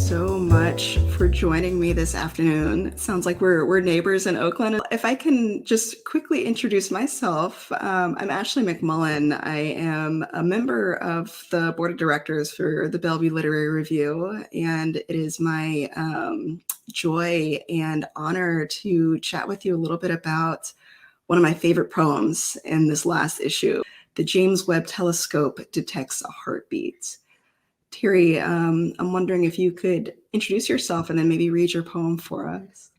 so much for joining me this afternoon. It sounds like we're neighbors in Oakland. If I can just quickly introduce myself, I'm Ashley McMullen. I am a member of the board of directors for the Bellevue Literary Review, and it is my joy and honor to chat with you a little bit about one of my favorite poems in this last issue. The James Webb Telescope Detects a Heartbeat. Terry, I'm wondering if you could introduce yourself and then maybe read your poem for us.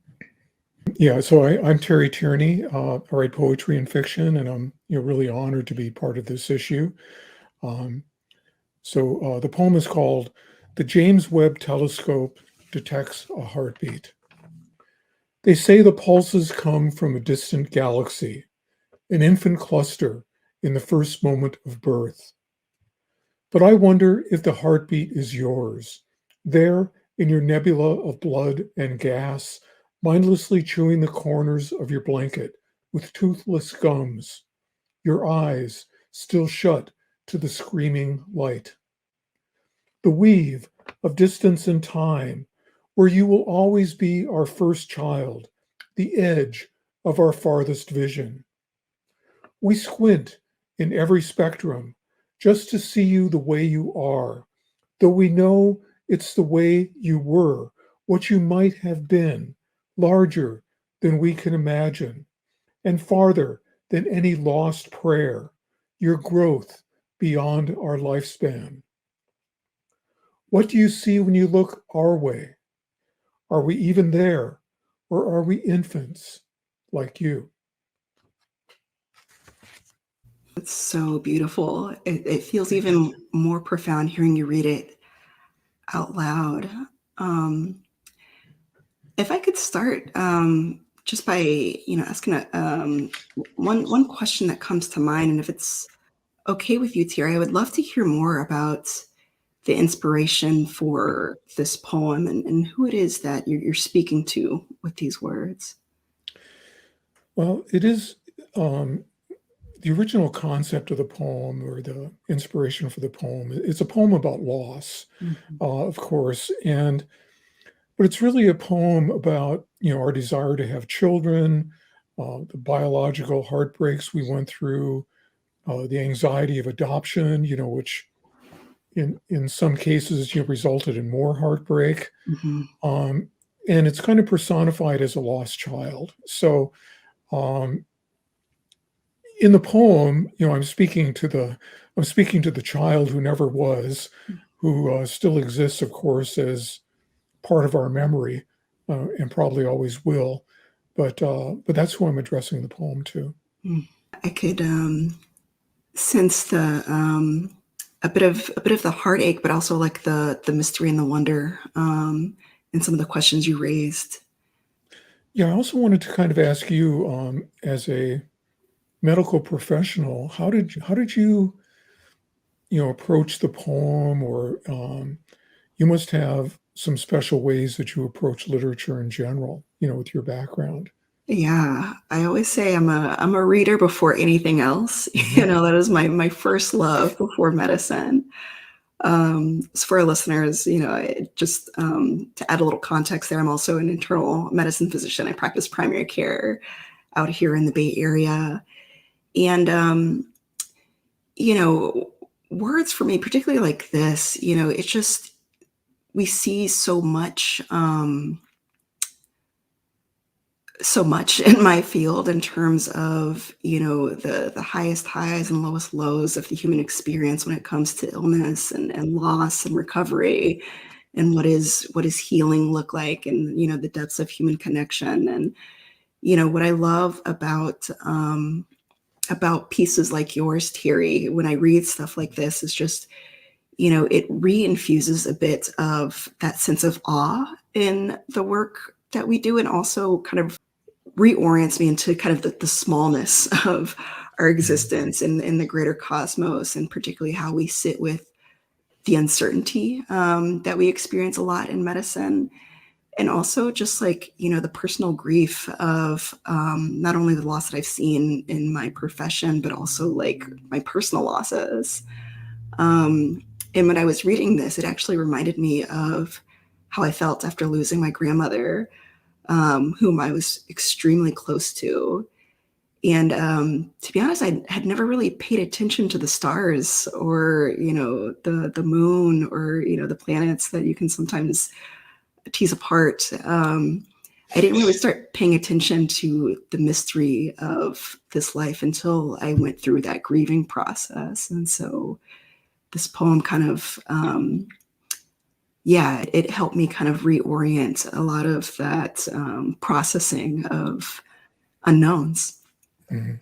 Yeah, so I'm Terry Tierney. I write poetry and fiction, and I'm really honored to be part of this issue. The poem is called "The James Webb Telescope Detects a Heartbeat." They say the pulses come from a distant galaxy, an infant cluster in the first moment of birth. But I wonder if the heartbeat is yours, there in your nebula of blood and gas, mindlessly chewing the corners of your blanket with toothless gums, your eyes still shut to the screaming light. The weave of distance and time, where you will always be our first child, the edge of our farthest vision. We squint in every spectrum just to see you the way you are, though we know it's the way you were, what you might have been, larger than we can imagine, and farther than any lost prayer, your growth beyond our lifespan. What do you see when you look our way? Are we even there, or are we infants like you? It's so beautiful. It feels even more profound hearing you read it out loud. Um, if I could start just by asking one question that comes to mind, and if it's okay with you, Terry, I would love to hear more about the inspiration for this poem and who it is that you're speaking to with these words. Well, it is the original concept of the poem, or the inspiration for the poem. It's a poem about loss, Mhm. of course, but it's really a poem about our desire to have children, the biological heartbreaks we went through, the anxiety of adoption, which in some cases resulted in more heartbreak, Mhm. um, and it's kind of personified as a lost child. So um, in the poem, I'm speaking to the child who never was, who still exists, of course, as part of our memory, and probably always will. But that's who I'm addressing the poem to. Mm. I could sense the a bit of the heartache, but also like the mystery and the wonder in some of the questions you raised. Yeah, I also wanted to kind of ask you, as a medical professional, how did you approach the poem, or you must have some special ways that you approach literature in general, with your background. Yeah, I always say I'm a reader before anything else. Hmm. That is my first love before medicine. So for our listeners, just to add a little context there, I'm also an internal medicine physician. I practice primary care out here in the Bay Area. And, you know, words for me, particularly like this, it's just, we see so much in my field in terms of, the highest highs and lowest lows of the human experience when it comes to illness and loss and recovery, and what is healing look like, and the depths of human connection. And what I love about pieces like yours, Terry, when I read stuff like this, is just it reinfuses a bit of that sense of awe in the work that we do, and also kind of reorients me into kind of the smallness of our existence in the greater cosmos, and particularly how we sit with the uncertainty that we experience a lot in medicine. And also just like, the personal grief of not only the loss that I've seen in my profession, but also like my personal losses. And when I was reading this, it actually reminded me of how I felt after losing my grandmother, whom I was extremely close to. And to be honest, I had never really paid attention to the stars or, the moon or, the planets that you can sometimes tease apart. I didn't really start paying attention to the mystery of this life until I went through that grieving process. And so this poem kind of, it helped me kind of reorient a lot of that processing of unknowns. Mhm.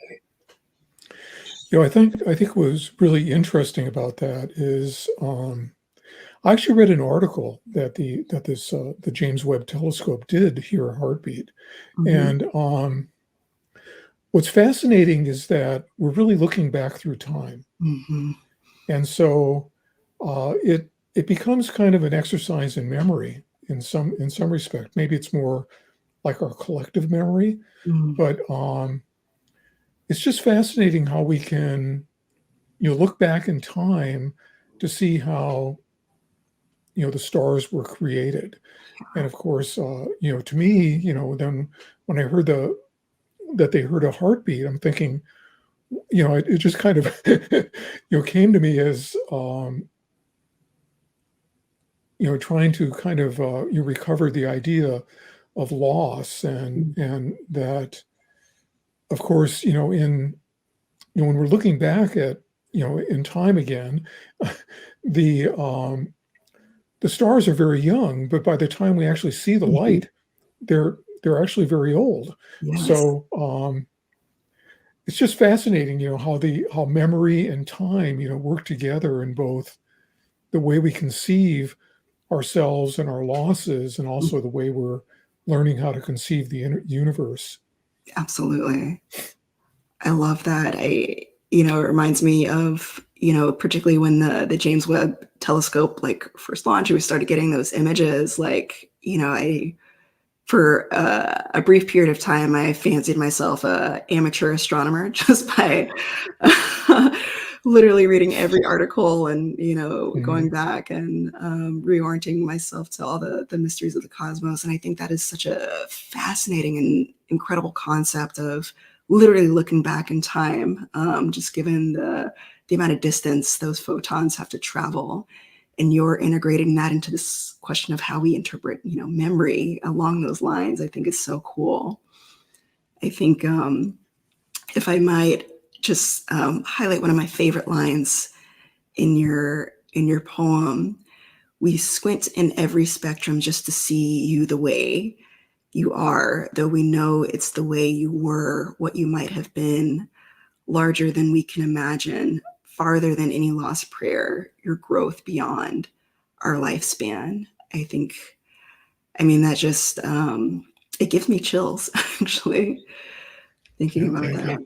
I think what was really interesting about that is I actually read an article that the James Webb Telescope did hear a heartbeat, Mhm. and what's fascinating is that we're really looking back through time, Mhm. and so it becomes kind of an exercise in memory in some respect. Maybe it's more like our collective memory, Mm. but it's just fascinating how we can look back in time to see how the stars were created. And of course, to me, then when I heard that they heard a heartbeat, I'm thinking, it just kind of, came to me as, trying to kind of, you recover the idea of loss Mm. and that, of course, when we're looking back at, in time again, the, the stars are very young, but by the time we actually see the Mhm. light, they're actually very old. Yes. So it's just fascinating, how memory and time, work together in both the way we conceive ourselves and our losses, and Mm. also the way we're learning how to conceive the universe. Absolutely. I love that. It reminds me of, particularly when the James Webb Telescope like first launched, we started getting those images. Like, I for a brief period of time, I fancied myself a amateur astronomer just by literally reading every article and Mhm. going back and reorienting myself to all the mysteries of the cosmos. And I think that is such a fascinating and incredible concept of literally looking back in time, just given the amount of distance those photons have to travel, and you're integrating that into this question of how we interpret, memory along those lines. I think is so cool. I think if I might just highlight one of my favorite lines in your poem, we squint in every spectrum just to see you the way you are, though we know it's the way you were, what you might have been, larger than we can imagine, farther than any lost prayer, your growth beyond our lifespan. I think, I mean, that just, it gives me chills actually thinking Yeah, about thank you.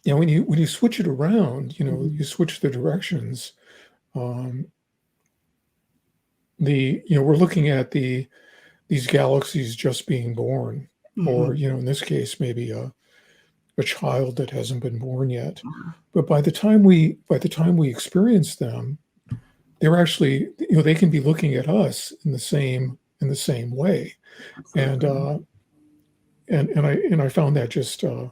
that. When you switch it around, Mhm. you switch the directions. Um, we're looking at these galaxies just being born, or Mhm. in this case, maybe a child that hasn't been born yet. Yeah, But by the time we experience them, they're actually, they can be looking at us in the same way. And absolutely. I found that just a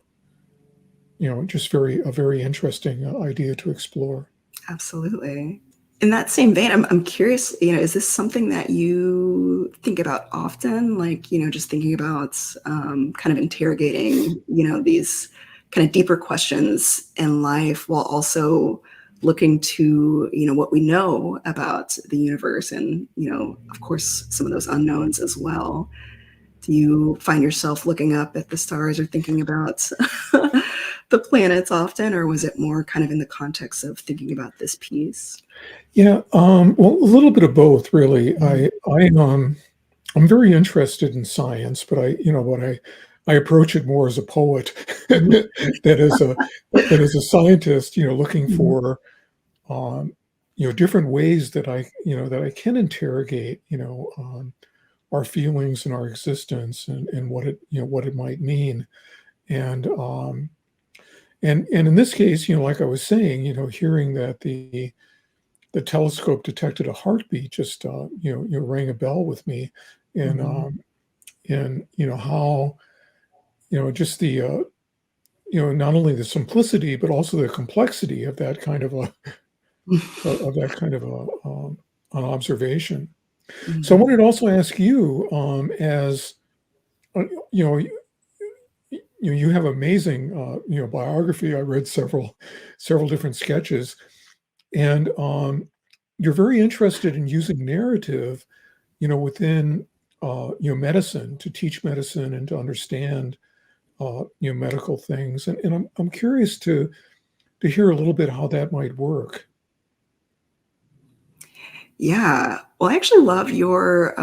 very interesting idea to explore. Absolutely. In that same vein, I'm curious, is this something that you think about often? Like, just thinking about kind of interrogating, these kind of deeper questions in life while also looking to, what we know about the universe and, of course, some of those unknowns as well. Do you find yourself looking up at the stars or thinking about the planets often, or was it more kind of in the context of thinking about this piece? Yeah, well, a little bit of both, really. Mhm. I'm very interested in science, but I approach it more as a poet Mhm. than as a scientist. Looking Mhm. for different ways that I can interrogate our feelings and our existence and what it might mean. And and in this case, like I was saying, hearing that the telescope detected a heartbeat just rang a bell with me, and Mhm. how just the not only the simplicity but also the complexity of that kind of a an observation. So I Mhm. wanted to also ask you, as uh, you know, you have amazing biography. I read several different sketches, and you're very interested in using narrative, within medicine, to teach medicine and to understand medical things. And I'm curious to hear a little bit how that might work. Yeah. Well, I actually love your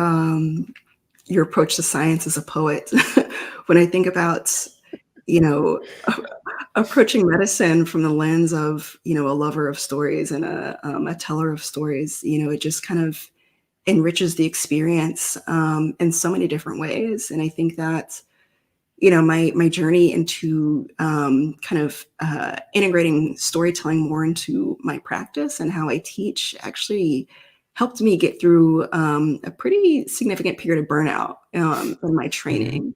approach to science as a poet. When I think about, you know, approaching medicine from the lens of, a lover of stories and a teller of stories, it just kind of enriches the experience in so many different ways. And I think that, my journey into kind of integrating storytelling more into my practice and how I teach actually helped me get through a pretty significant period of burnout in my Mhm. training.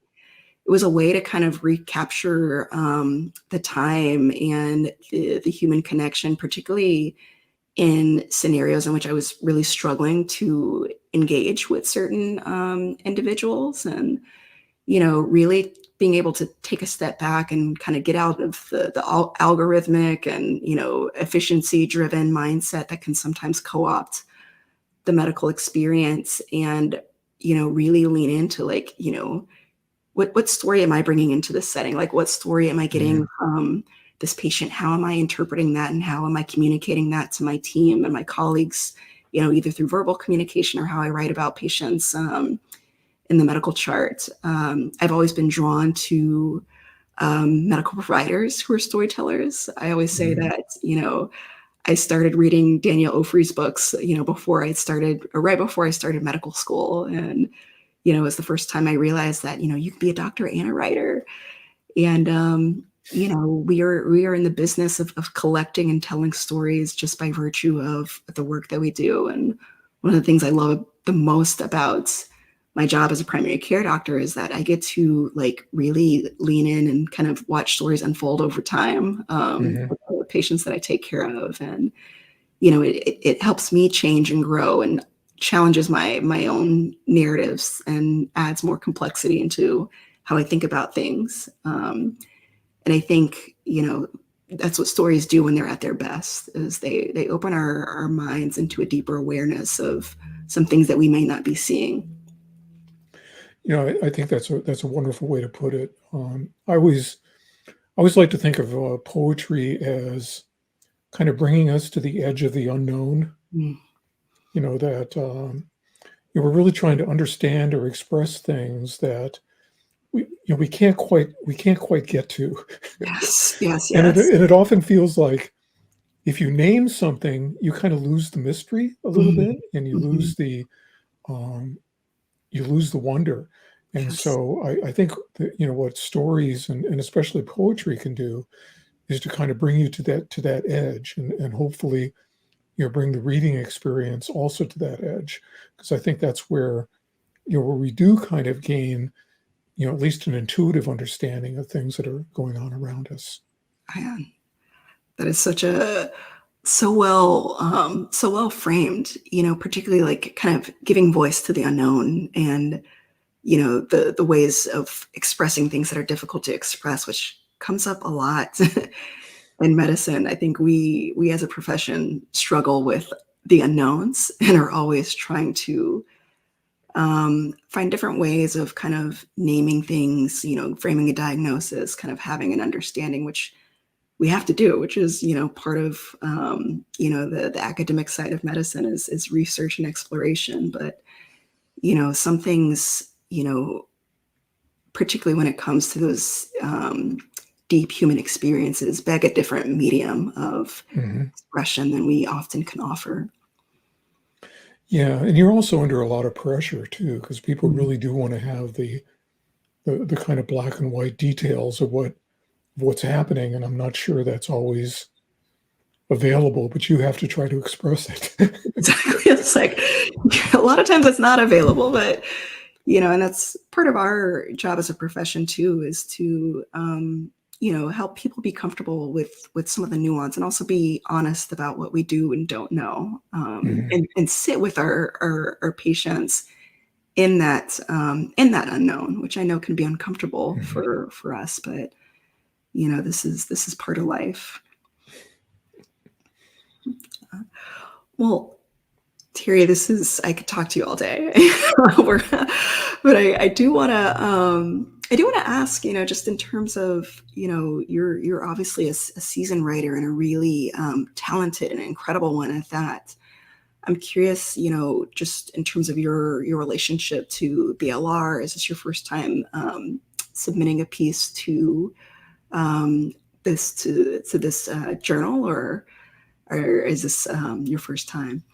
It was a way to kind of recapture the time and the human connection, particularly in scenarios in which I was really struggling to engage with certain individuals, and really being able to take a step back and kind of get out of the algorithmic and efficiency driven mindset that can sometimes co-opt the medical experience, and really lean into, like, what story am I bringing into this setting? Like, what story am I getting Mhm. from this patient? How am I interpreting that, and how am I communicating that to my team and my colleagues? Either through verbal communication or how I write about patients in the medical chart. I've always been drawn to medical providers who are storytellers. I always say Mhm. that, I started reading Daniel Ofri's books, before I started, or right before I started medical school. And, it was the first time I realized that, you can be a doctor and a writer. And, we are in the business of collecting and telling stories just by virtue of the work that we do. And one of the things I love the most about my job as a primary care doctor is that I get to, like, really lean in and kind of watch stories unfold over time Mhm. with the patients that I take care of. And it helps me change and grow and challenges my own narratives and adds more complexity into how I think about things. And I think, that's what stories do when they're at their best, is they open our minds into a deeper awareness of some things that we may not be seeing. I think that's a wonderful way to put it. I always like to think of poetry as kind of bringing us to the edge of the unknown. Mm. That we're really trying to understand or express things that we can't quite get to, Yes, yes, and it yes. and it often feels like if you name something, you kind of lose the mystery a little Mhm, bit, and mhm. um, you lose the wonder. And Yes, so I think that, what stories and especially poetry can do is to kind of bring you to that edge, and hopefully bring the reading experience also to that edge, because I think that's where we do kind of gain at least an intuitive understanding of things that are going on around us. man, that is so well framed, particularly, like, kind of giving voice to the unknown, and the ways of expressing things that are difficult to express, which comes up a lot in medicine. I think we as a profession struggle with the unknowns and are always trying to find different ways of kind of naming things, framing a diagnosis, kind of having an understanding, which we have to do, which is, part of, the academic side of medicine is research and exploration. But, some things, particularly when it comes to those deep human experiences, beg a different medium of Mhm. expression than we often can offer. Yeah, and you're also under a lot of pressure too, because people Mhm. really do want to have the kind of black and white details of what's happening, and I'm not sure that's always available, but you have to try to express it. Exactly. It's like a lot of times it's not available, but and that's part of our job as a profession too, is to help people be comfortable with some of the nuance, and also be honest about what we do and don't know, Mhm, and sit with our patients in that unknown, which I know can be uncomfortable mhm. for us, but this is part of life. Well, Terry, I could talk to you all day. We're- but I do want to ask, just in terms of, you're obviously a seasoned writer, and a really talented and incredible one at that. I'm curious, just in terms of your relationship to BLR. Is this your first time submitting a piece to this journal, or is this your first time?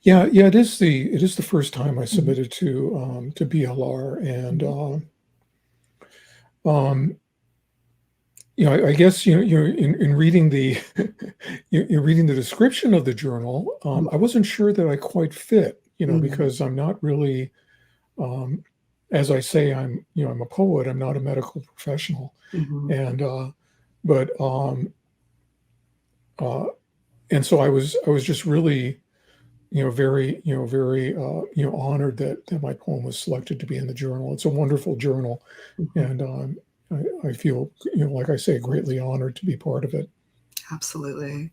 Yeah, yeah, it is the first time I Mhm, submitted to BLR, and mhm, um, I guess you're in reading the you're reading the description of the journal. I wasn't sure that I quite fit, mhm, because I'm not really, um, as I say, I'm a poet. I'm not a medical professional, mhm, and but uh, and so I was just really, very honored that my poem was selected to be in the journal. It's a wonderful journal, mhm. and I feel, like I say, greatly honored to be part of it. Absolutely.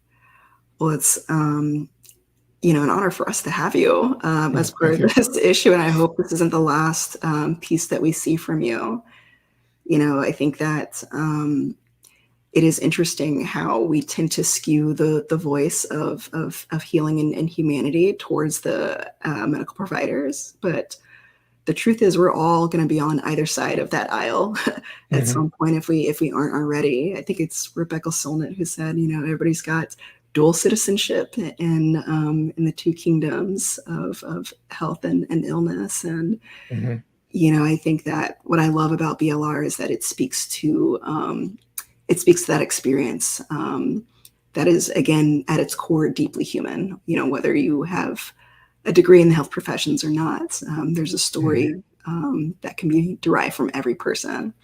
Well, it's an honor for us to have you Oh, as part thank of you. this issue, and I hope this isn't the last piece that we see from you. I think that it is interesting how we tend to skew the voice of healing and humanity towards the medical providers, but the truth is we're all going to be on either side of that aisle at Hmm. some point, if we aren't already. I think it's Rebecca Solnit who said, everybody's got dual citizenship in the two kingdoms of health and illness. And Hmm. I think that what I love about BLR is that it speaks to that experience, that is, again, at its core, deeply human. Whether you have a degree in the health professions or not, there's a Hmm. story that can be derived from every person.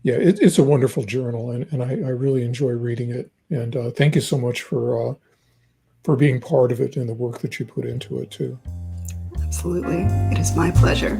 Yeah, it's a wonderful journal, and I really enjoy reading it. And thank you so much for being part of it and the work that you put into it too. Absolutely. It is my pleasure.